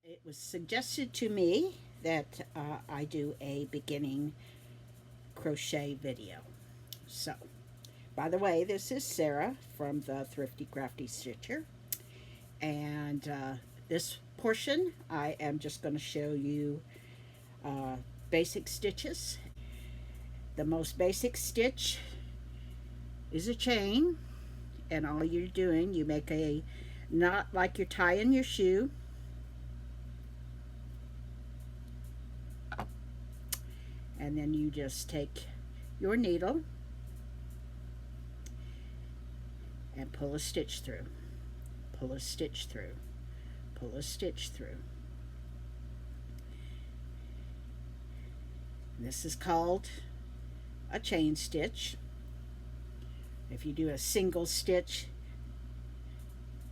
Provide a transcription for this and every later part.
It was suggested to me that I do a beginning crochet video. So, by the way, this is Sarah from the Thrifty Crafty Stitcher. And this portion, I am just going to show you basic stitches. The most basic stitch is a chain. And all you're doing, you make a knot like you're tying your shoe. And then you just take your needle and pull a stitch through, pull a stitch through, pull a stitch through. This is called a chain stitch. If you do a single stitch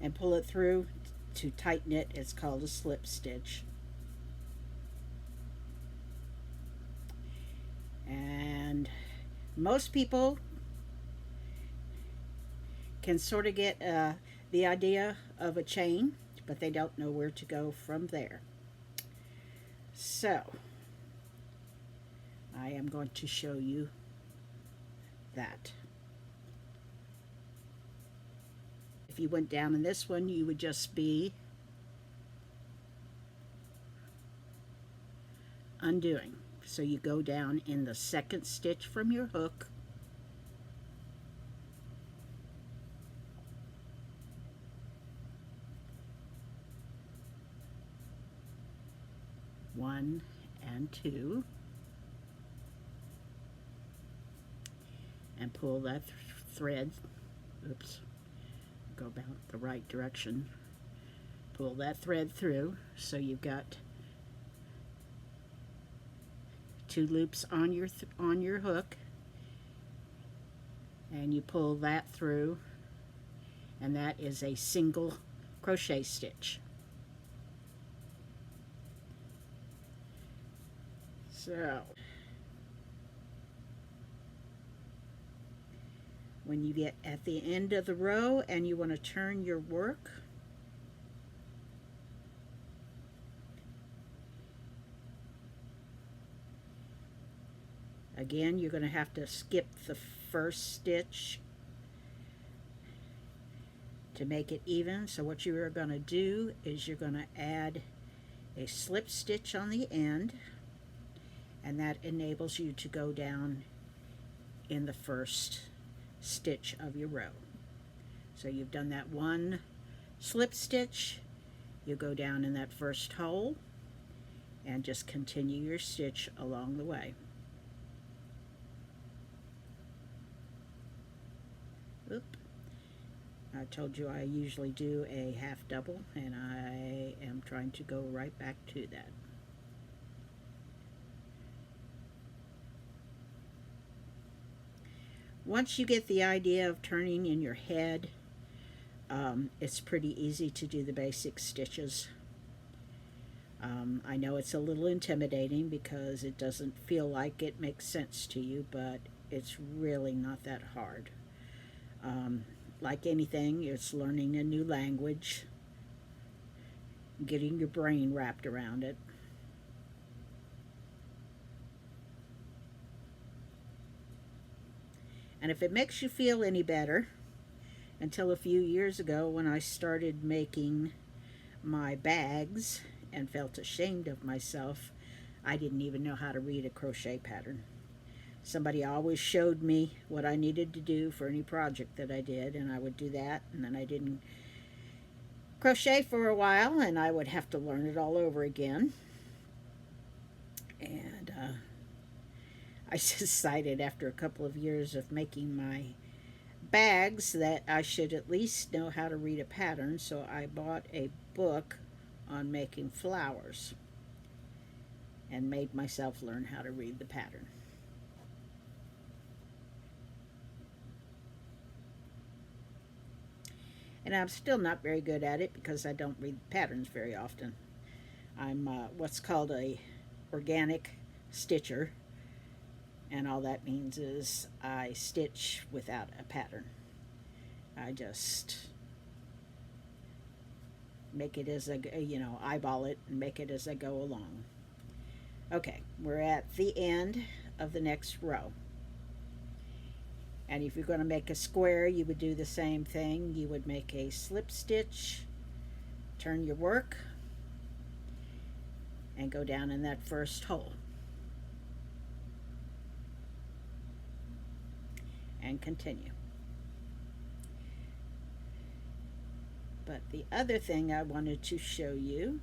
and pull it through to tighten it, it's called a slip stitch. And most people can sort of get the idea of a chain, but they don't know where to go from there. So I am going to show you that. If you went down in this one, you would just be undoing. So you go down in the second stitch from your hook, one and two, and pull that thread, oops, go about the right direction, pull that thread through, so you've got two loops on your hook, and you pull that through, and that is a single crochet stitch. So when you get at the end of the row and you want to turn your work, again, you're going to have to skip the first stitch to make it even. So what you are going to do is you're going to add a slip stitch on the end, and that enables you to go down in the first stitch of your row. So you've done that one slip stitch, you go down in that first hole and just continue your stitch along the way. Oop. I told you I usually do a half double, and I am trying to go right back to that. Once you get the idea of turning in your head, it's pretty easy to do the basic stitches. I know it's a little intimidating because it doesn't feel like it makes sense to you, but it's really not that hard. Like anything, it's learning a new language, getting your brain wrapped around it. And if it makes you feel any better, until a few years ago when I started making my bags and felt ashamed of myself, I didn't even know how to read a crochet pattern. Somebody always showed me what I needed to do for any project that I did, and I would do that, and then I didn't crochet for a while, and I would have to learn it all over again. And I decided after a couple of years of making my bags that I should at least know how to read a pattern, so I bought a book on making flowers and made myself learn how to read the pattern. And I'm still not very good at it because I don't read patterns very often. I'm what's called a organic stitcher, and all that means is I stitch without a pattern. I just make it as a, you know, eyeball it and make it as I go along. Okay, we're at the end of the next row. And if you're going to make a square, you would do the same thing. You would make a slip stitch, turn your work, and go down in that first hole. And continue. But the other thing I wanted to show you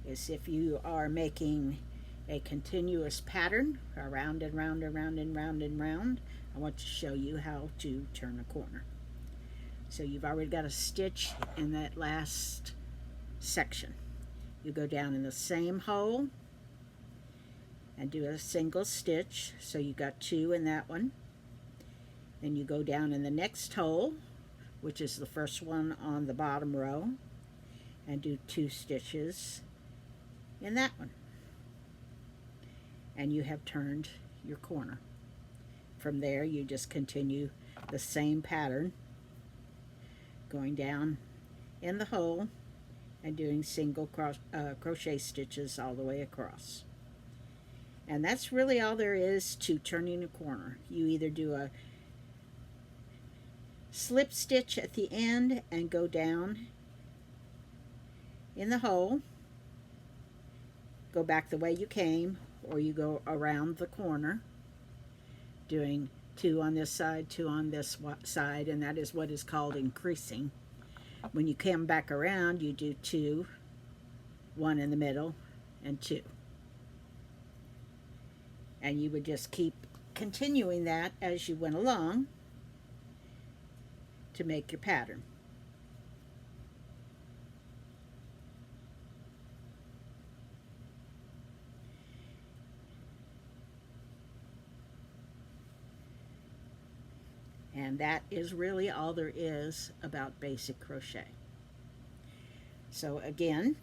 is if you are making a continuous pattern around and round and round and round and round, I want to show you how to turn a corner. So you've already got a stitch in that last section. You go down in the same hole and do a single stitch, so you got 2 in that one. Then you go down in the next hole, which is the first one on the bottom row, and do 2 stitches in that one, and you have turned your corner. From there you just continue the same pattern, going down in the hole and doing single crochet stitches all the way across. And that's really all there is to turning a corner. You either do a slip stitch at the end and go down in the hole, go back the way you came, or you go around the corner doing 2 on this side, 2 on this side, and that is what is called increasing. When you come back around, you do 2, 1 in the middle, and 2. And you would just keep continuing that as you went along to make your pattern. And that is really all there is about basic crochet. So again,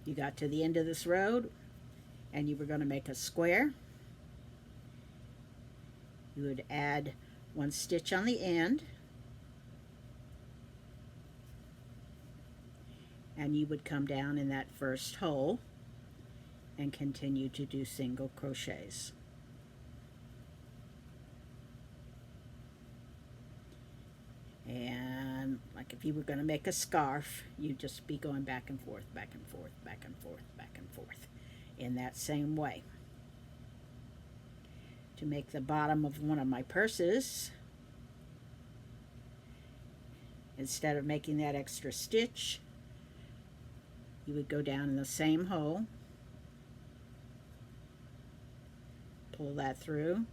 you got to the end of this road and you were going to make a square. You would add 1 stitch on the end, and you would come down in that first hole and continue to do single crochets. And like if you were going to make a scarf, you'd just be going back and forth, back and forth, back and forth, back and forth in that same way. To make the bottom of one of my purses, instead of making that extra stitch, you would go down in the same hole, pull that through,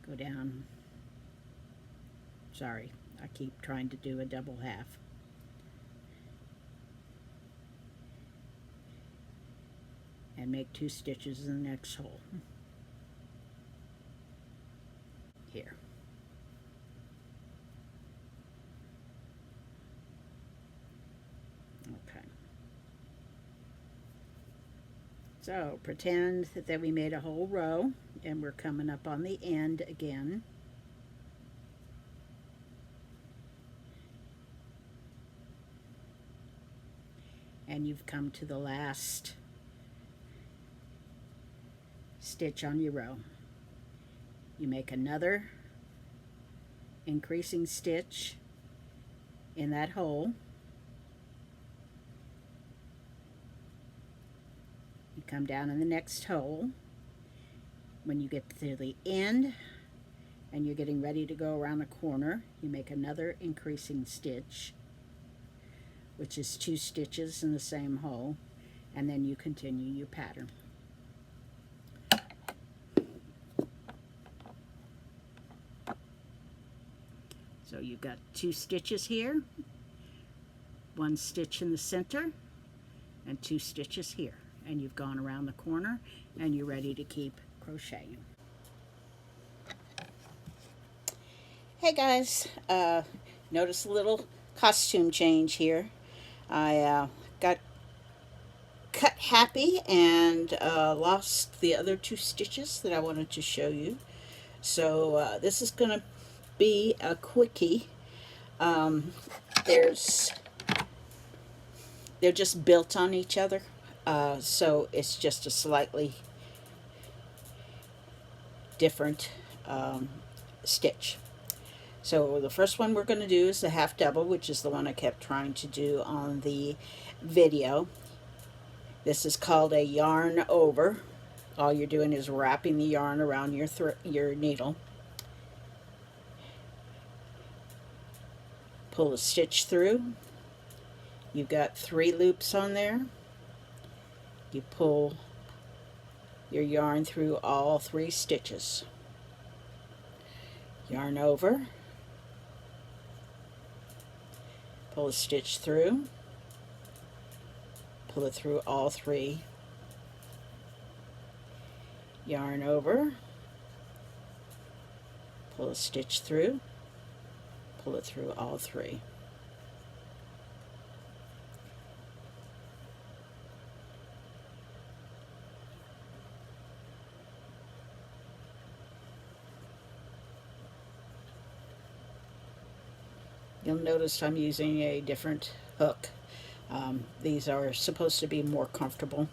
go down, sorry, I keep trying to do a double half, and make 2 stitches in the next hole. Here. Okay. So pretend that we made a whole row and we're coming up on the end again. And you've come to the last stitch on your row. You make another increasing stitch in that hole. You come down in the next hole. When you get to the end and you're getting ready to go around the corner, you make another increasing stitch, which is 2 stitches in the same hole, and then you continue your pattern. So you've got 2 stitches here, 1 stitch in the center, and 2 stitches here. And you've gone around the corner and you're ready to keep crocheting. Hey guys, notice a little costume change here. I got cut happy and lost the other two stitches that I wanted to show you. So this is going to be a quickie. Um, there's they're just built on each other, so it's just a slightly different stitch. So the first one we're going to do is the half double, which is the one I kept trying to do on the video. This is called a yarn over. All you're doing is wrapping the yarn around your needle. Pull a stitch through. You've got 3 loops on there. You pull your yarn through all 3 stitches. Yarn over. Pull a stitch through. Pull it through all 3. Yarn over. Pull a stitch through. Pull it through all 3. You'll notice I'm using a different hook. These are supposed to be more comfortable.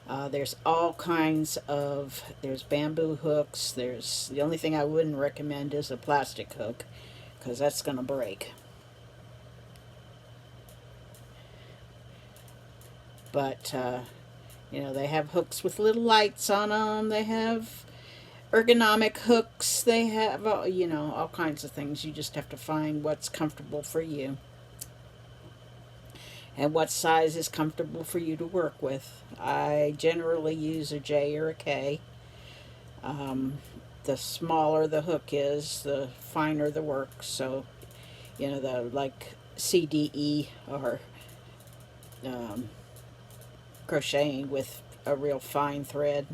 There's all kinds of, there's bamboo hooks. The only thing I wouldn't recommend is a plastic hook, because that's going to break. But, you know, they have hooks with little lights on them. They have ergonomic hooks. They have, you know, all kinds of things. You just have to find what's comfortable for you and what size is comfortable for you to work with. I generally use a J or a K. The smaller the hook is, the finer the work. So, you know, the like CDE or crocheting with a real fine thread.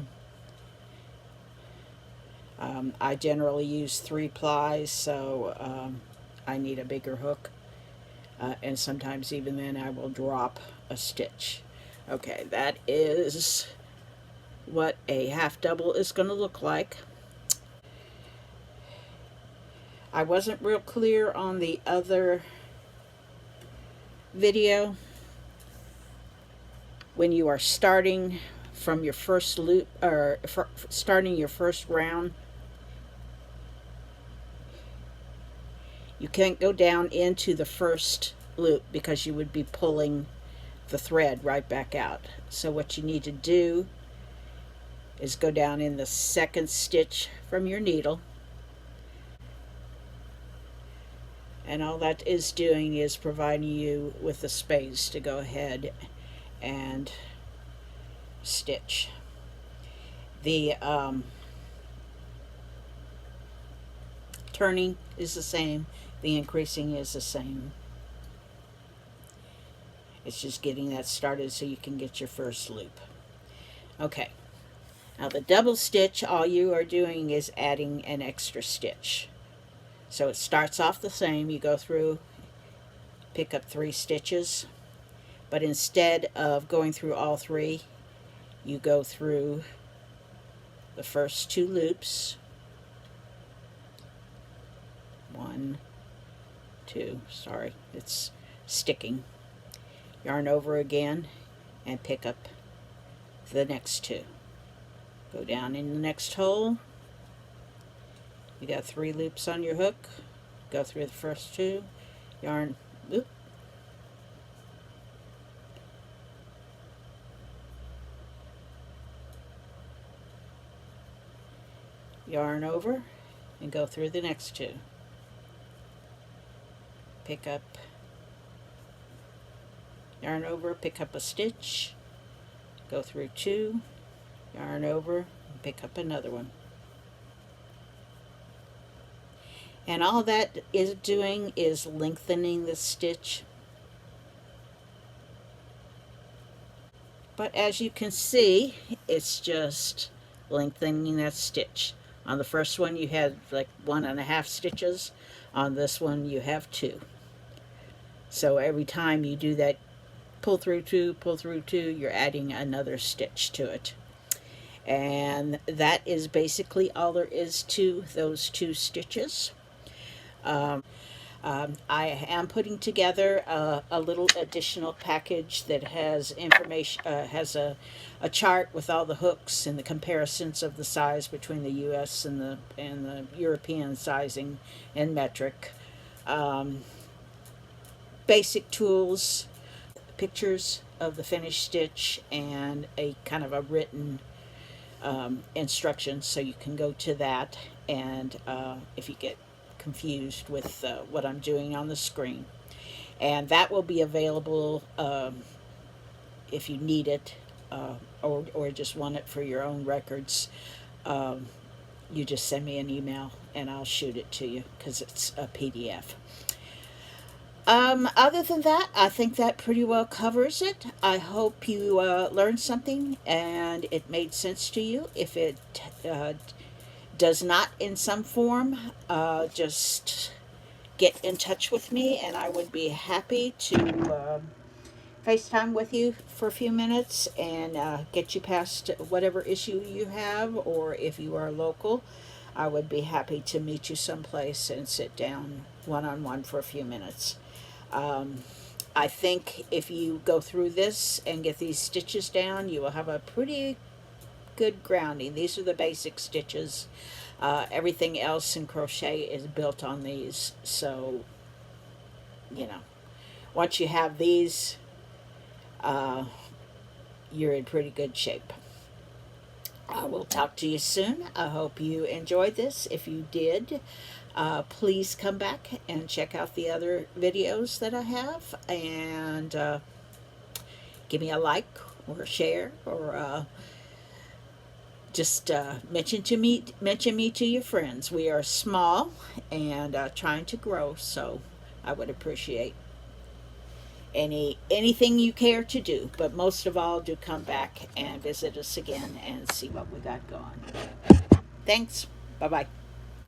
I generally use 3 plies, so I need a bigger hook. And sometimes even then I will drop a stitch. Okay, that is what a half double is going to look like. I wasn't real clear on the other video. When you are starting from your first loop, or starting your first round, you can't go down into the first loop because you would be pulling the thread right back out. So what you need to do is go down in the second stitch from your needle, and all that is doing is providing you with the space to go ahead and stitch. The turning is the same, the increasing is the same. It's just getting that started so you can get your first loop. Okay, now the double stitch, all you are doing is adding an extra stitch. So it starts off the same. You go through, pick up 3 stitches, but instead of going through all 3, you go through the first 2 loops. 1, 2, sorry, it's sticking. Yarn over again and pick up the next 2. Go down in the next hole. You got 3 loops on your hook. Go through the first 2. Yarn, loop. Yarn over and go through the next 2. Pick up, yarn over, pick up a stitch, go through 2, yarn over, and pick up another one. And all that is doing is lengthening the stitch. But as you can see, it's just lengthening that stitch. On the first one you had like 1.5 stitches. On this one you have 2. So every time you do that pull through 2, pull through 2, you're adding another stitch to it. And that is basically all there is to those 2 stitches. I am putting together a little additional package that has information, has a chart with all the hooks and the comparisons of the size between the U.S. and the European sizing and metric. Basic tools, pictures of the finished stitch, and a kind of a written instruction, so you can go to that, and if you get confused with what I'm doing on the screen. And that will be available if you need it, or just want it for your own records. You just send me an email and I'll shoot it to you because it's a PDF. Other than that, I think that pretty well covers it. I hope you learned something and it made sense to you. If it does not in some form, just get in touch with me and I would be happy to FaceTime with you for a few minutes and get you past whatever issue you have, or if you are local, I would be happy to meet you someplace and sit down one-on-one for a few minutes. I think if you go through this and get these stitches down, you will have a pretty good grounding. These are the basic stitches. Everything else in crochet is built on these, so once you have these, you're in pretty good shape. I will talk to you soon. I hope you enjoyed this. If you did, please come back and check out the other videos that I have, and give me a like or a share, or just mention me to your friends. We are small and trying to grow, so I would appreciate anything you care to do. But most of all, do come back and visit us again and see what we got going. Thanks. Bye-bye.